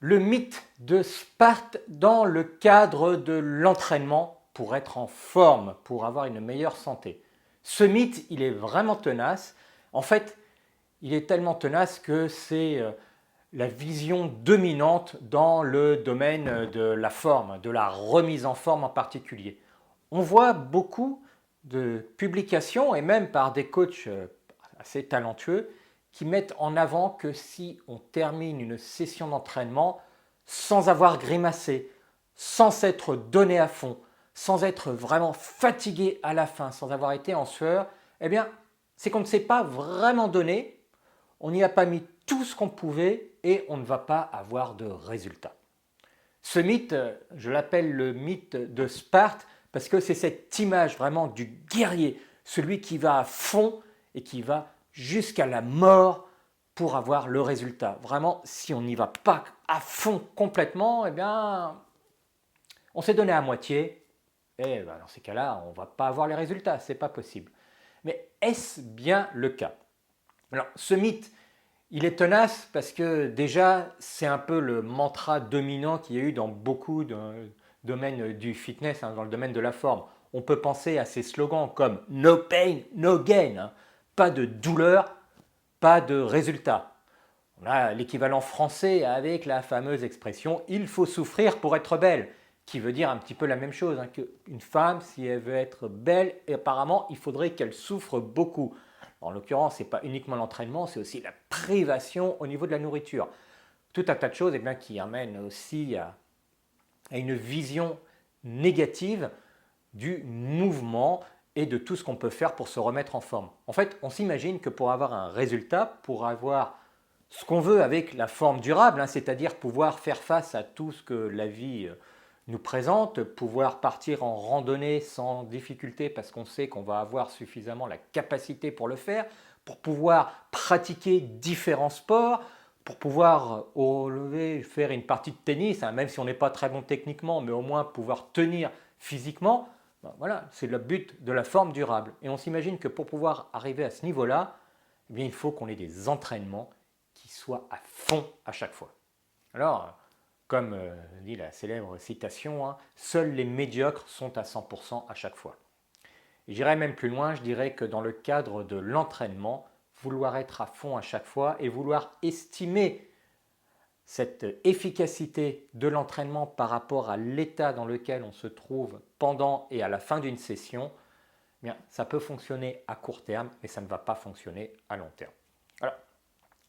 Le mythe de Sparte dans le cadre de l'entraînement pour être en forme, pour avoir une meilleure santé. Ce mythe, il est vraiment tenace. En fait, il est tellement tenace que c'est la vision dominante dans le domaine de la forme, de la remise en forme en particulier. On voit beaucoup de publications, et même par des coachs assez talentueux, qui mettent en avant que si on termine une session d'entraînement sans avoir grimacé, sans s'être donné à fond, sans être vraiment fatigué à la fin, sans avoir été en sueur, eh bien, c'est qu'on ne s'est pas vraiment donné, on n'y a pas mis tout ce qu'on pouvait et on ne va pas avoir de résultat. Ce mythe, je l'appelle le mythe de Sparte parce que c'est cette image vraiment du guerrier, celui qui va à fond et qui va jusqu'à la mort pour avoir le résultat. Vraiment, si on n'y va pas à fond complètement, eh bien, on s'est donné à moitié et dans ces cas-là, on ne va pas avoir les résultats, c'est pas possible. Mais est-ce bien le cas? Alors, ce mythe, il est tenace parce que déjà, c'est un peu le mantra dominant qu'il y a eu dans beaucoup de domaines du fitness, hein, dans le domaine de la forme. On peut penser à ces slogans comme No pain, no gain, hein. Pas de douleur, pas de résultat. On a l'équivalent français avec la fameuse expression il faut souffrir pour être belle, qui veut dire un petit peu la même chose, hein, qu'une femme, si elle veut être belle, apparemment, il faudrait qu'elle souffre beaucoup. En l'occurrence, ce n'est pas uniquement l'entraînement, c'est aussi la privation au niveau de la nourriture. Tout un tas de choses qui amènent aussi à une vision négative du mouvement et de tout ce qu'on peut faire pour se remettre en forme. En fait, on s'imagine que pour avoir un résultat, pour avoir ce qu'on veut avec la forme durable, hein, c'est-à-dire pouvoir faire face à tout ce que la vie nous présente, pouvoir partir en randonnée sans difficulté parce qu'on sait qu'on va avoir suffisamment la capacité pour le faire, pour pouvoir pratiquer différents sports, pour pouvoir au lever faire une partie de tennis, hein, même si on n'est pas très bon techniquement, mais au moins pouvoir tenir physiquement. Ben voilà, c'est le but de la forme durable. Et on s'imagine que pour pouvoir arriver à ce niveau-là, eh bien, il faut qu'on ait des entraînements qui soient à fond à chaque fois. Alors, comme dit la célèbre citation, hein, seuls les médiocres sont à 100% à chaque fois. Et j'irais même plus loin, je dirais que dans le cadre de l'entraînement, vouloir être à fond à chaque fois et vouloir estimer cette efficacité de l'entraînement par rapport à l'état dans lequel on se trouve pendant et à la fin d'une session, eh bien, ça peut fonctionner à court terme, mais ça ne va pas fonctionner à long terme. Alors,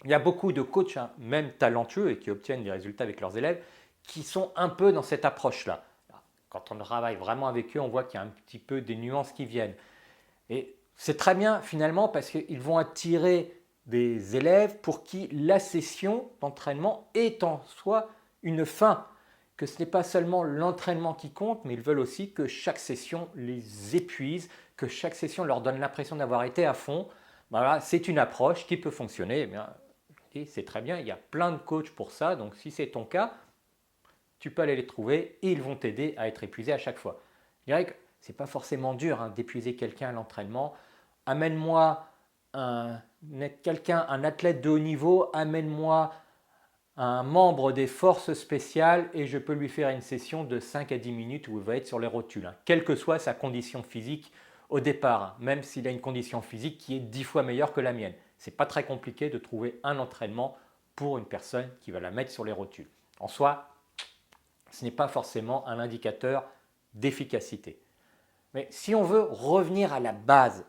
il y a beaucoup de coachs, hein, même talentueux et qui obtiennent des résultats avec leurs élèves, qui sont un peu dans cette approche-là. Quand on travaille vraiment avec eux, on voit qu'il y a un petit peu des nuances qui viennent. Et c'est très bien finalement parce qu'ils vont attirer des élèves pour qui la session d'entraînement est en soi une fin, que ce n'est pas seulement l'entraînement qui compte, mais ils veulent aussi que chaque session les épuise, que chaque session leur donne l'impression d'avoir été à fond. Voilà, c'est une approche qui peut fonctionner. Eh bien, c'est très bien, il y a plein de coachs pour ça, donc si c'est ton cas, tu peux aller les trouver et ils vont t'aider à être épuisé à chaque fois. Je dirais que ce n'est pas forcément dur, hein, d'épuiser quelqu'un à l'entraînement. Amène-moi quelqu'un, un athlète de haut niveau, amène-moi un membre des forces spéciales et je peux lui faire une session de 5 à 10 minutes où il va être sur les rotules, hein, quelle que soit sa condition physique au départ, hein, même s'il a une condition physique qui est 10 fois meilleure que la mienne. Ce n'est pas très compliqué de trouver un entraînement pour une personne qui va la mettre sur les rotules. En soi, ce n'est pas forcément un indicateur d'efficacité. Mais si on veut revenir à la base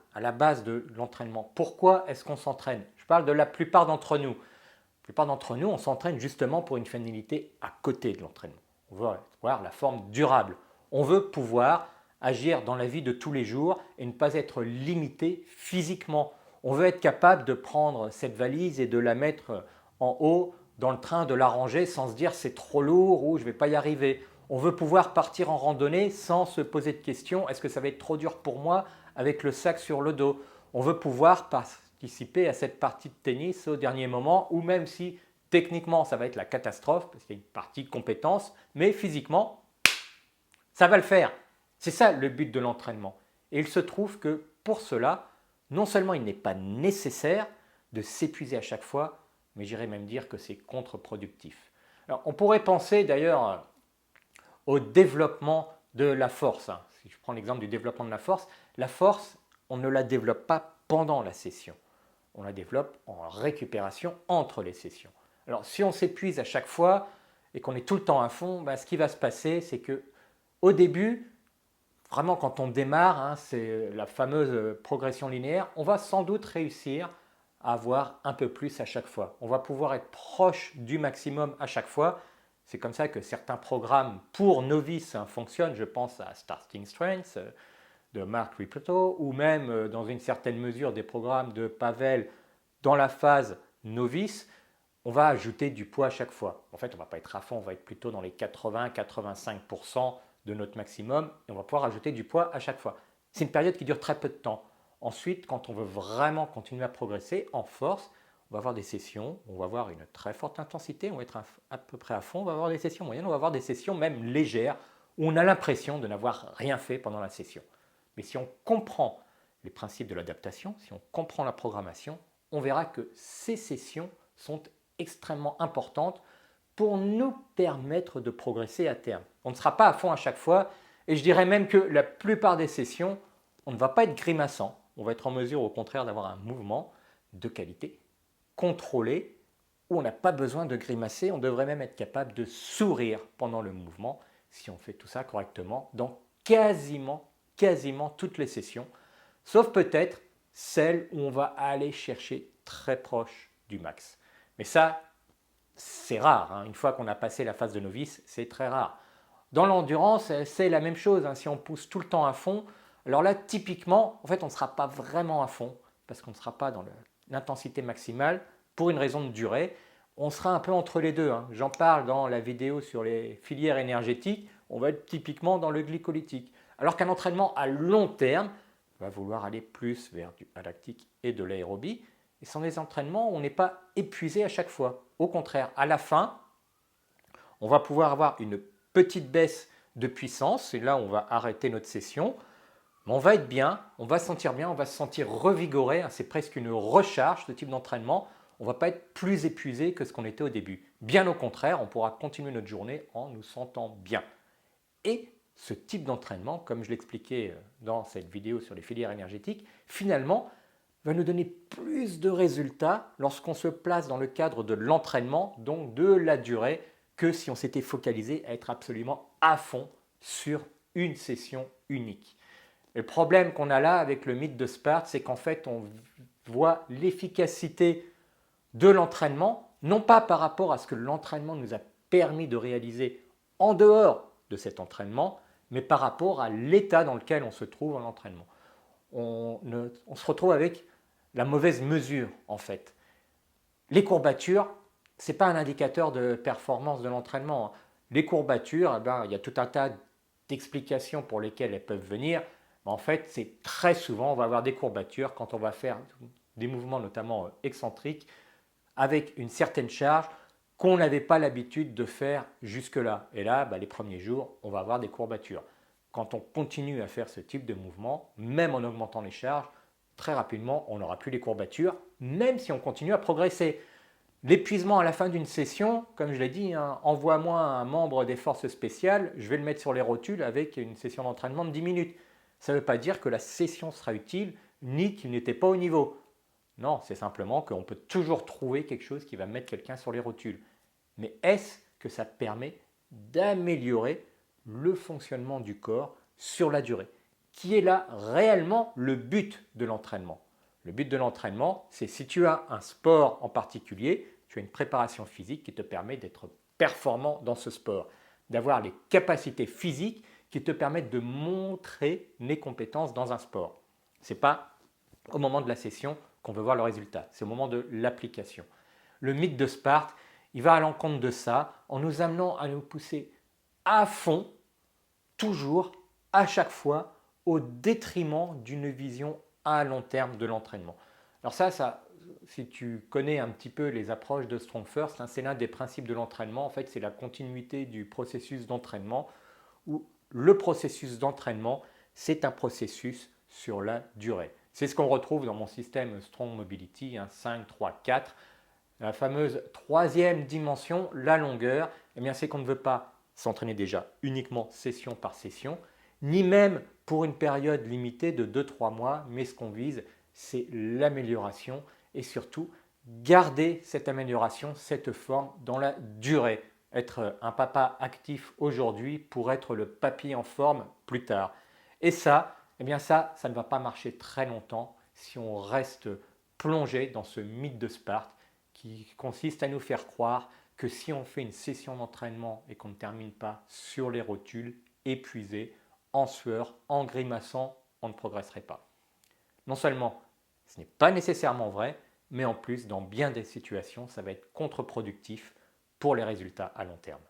de l'entraînement, pourquoi est-ce qu'on s'entraîne? Je parle de la plupart d'entre nous. La plupart d'entre nous, on s'entraîne justement pour une finalité à côté de l'entraînement. On veut avoir la forme durable. On veut pouvoir agir dans la vie de tous les jours et ne pas être limité physiquement. On veut être capable de prendre cette valise et de la mettre en haut dans le train, de la ranger sans se dire c'est trop lourd ou je ne vais pas y arriver. On veut pouvoir partir en randonnée sans se poser de questions, est-ce que ça va être trop dur pour moi avec le sac sur le dos? On veut pouvoir participer à cette partie de tennis au dernier moment, ou même si techniquement ça va être la catastrophe, parce qu'il y a une partie de compétence, mais physiquement, ça va le faire. C'est ça le but de l'entraînement. Et il se trouve que pour cela, non seulement il n'est pas nécessaire de s'épuiser à chaque fois, mais j'irais même dire que c'est contre-productif. Alors, on pourrait penser d'ailleurs au développement de la force. Si je prends l'exemple du développement de la force, on ne la développe pas pendant la session. On la développe en récupération entre les sessions. Alors, si on s'épuise à chaque fois et qu'on est tout le temps à fond, ce qui va se passer, c'est que au début, vraiment quand on démarre, c'est la fameuse progression linéaire, on va sans doute réussir à avoir un peu plus à chaque fois. On va pouvoir être proche du maximum à chaque fois. C'est comme ça que certains programmes pour novices fonctionnent. Je pense à Starting Strength de Mark Rippetoe ou même dans une certaine mesure des programmes de Pavel dans la phase novice. On va ajouter du poids à chaque fois. En fait, on ne va pas être à fond, on va être plutôt dans les 80-85% de notre maximum et on va pouvoir ajouter du poids à chaque fois. C'est une période qui dure très peu de temps. Ensuite, quand on veut vraiment continuer à progresser en force, on va avoir des sessions, on va avoir une très forte intensité, on va être à peu près à fond, on va avoir des sessions moyennes, on va avoir des sessions même légères où on a l'impression de n'avoir rien fait pendant la session. Mais si on comprend les principes de l'adaptation, si on comprend la programmation, on verra que ces sessions sont extrêmement importantes pour nous permettre de progresser à terme. On ne sera pas à fond à chaque fois et je dirais même que la plupart des sessions, on ne va pas être grimaçant, on va être en mesure au contraire d'avoir un mouvement de qualité, contrôlé, où on n'a pas besoin de grimacer, on devrait même être capable de sourire pendant le mouvement si on fait tout ça correctement dans quasiment toutes les sessions, sauf peut-être celles où on va aller chercher très proche du max. Mais ça, c'est rare. Une fois qu'on a passé la phase de novice, c'est très rare. Dans l'endurance, c'est la même chose. Si on pousse tout le temps à fond, alors là, typiquement, en fait, on ne sera pas vraiment à fond parce qu'on ne sera pas dans l'intensité maximale pour une raison de durée. On sera un peu entre les deux. J'en parle dans la vidéo sur les filières énergétiques. On va être typiquement dans le glycolytique. Alors qu'un entraînement à long terme va vouloir aller plus vers du lactique et de l'aérobie. Et sans les entraînements, on n'est pas épuisé à chaque fois. Au contraire, à la fin, on va pouvoir avoir une petite baisse de puissance. Et là, on va arrêter notre session. Mais on va être bien, on va se sentir bien, on va se sentir revigoré. C'est presque une recharge, ce type d'entraînement. On ne va pas être plus épuisé que ce qu'on était au début. Bien au contraire, on pourra continuer notre journée en nous sentant bien. Et ce type d'entraînement, comme je l'expliquais dans cette vidéo sur les filières énergétiques, finalement, va nous donner plus de résultats lorsqu'on se place dans le cadre de l'entraînement, donc de la durée, que si on s'était focalisé à être absolument à fond sur une session unique. Et le problème qu'on a là avec le mythe de Sparte, c'est qu'en fait, on voit l'efficacité de l'entraînement, non pas par rapport à ce que l'entraînement nous a permis de réaliser en dehors de cet entraînement, mais par rapport à l'état dans lequel on se trouve en entraînement. On se retrouve avec la mauvaise mesure en fait. Les courbatures, ce n'est pas un indicateur de performance de l'entraînement. Les courbatures, il y a tout un tas d'explications pour lesquelles elles peuvent venir. Mais en fait, c'est très souvent, on va avoir des courbatures quand on va faire des mouvements notamment excentriques avec une certaine charge qu'on n'avait pas l'habitude de faire jusque-là. Et là, les premiers jours, on va avoir des courbatures. Quand on continue à faire ce type de mouvement, même en augmentant les charges, très rapidement, on n'aura plus les courbatures, même si on continue à progresser. L'épuisement à la fin d'une session, comme je l'ai dit, envoie-moi un membre des forces spéciales, je vais le mettre sur les rotules avec une session d'entraînement de 10 minutes. Ça ne veut pas dire que la session sera utile, ni qu'il n'était pas au niveau. Non, c'est simplement qu'on peut toujours trouver quelque chose qui va mettre quelqu'un sur les rotules. Mais est-ce que ça permet d'améliorer le fonctionnement du corps sur la durée, qui est là réellement le but de l'entraînement? Le but de l'entraînement, c'est si tu as un sport en particulier, tu as une préparation physique qui te permet d'être performant dans ce sport, d'avoir les capacités physiques qui te permettent de montrer les compétences dans un sport. Ce n'est pas au moment de la session qu'on veut voir le résultat, c'est au moment de l'application. Le mythe de Sparte, il va à l'encontre de ça en nous amenant à nous pousser à fond, toujours, à chaque fois, au détriment d'une vision à long terme de l'entraînement. Alors ça, si tu connais un petit peu les approches de Strong First, c'est l'un des principes de l'entraînement. En fait, c'est la continuité du processus d'entraînement où le processus d'entraînement, c'est un processus sur la durée. C'est ce qu'on retrouve dans mon système Strong Mobility, 5, 3, 4. La fameuse troisième dimension, la longueur, eh bien c'est qu'on ne veut pas s'entraîner déjà uniquement session par session, ni même pour une période limitée de 2-3 mois, mais ce qu'on vise, c'est l'amélioration et surtout garder cette amélioration, cette forme dans la durée. Être un papa actif aujourd'hui pour être le papy en forme plus tard. Et ça, eh bien ça ne va pas marcher très longtemps si on reste plongé dans ce mythe de Sparte qui consiste à nous faire croire que si on fait une session d'entraînement et qu'on ne termine pas sur les rotules, épuisé, en sueur, en grimaçant, on ne progresserait pas. Non seulement ce n'est pas nécessairement vrai, mais en plus, dans bien des situations, ça va être contre-productif pour les résultats à long terme.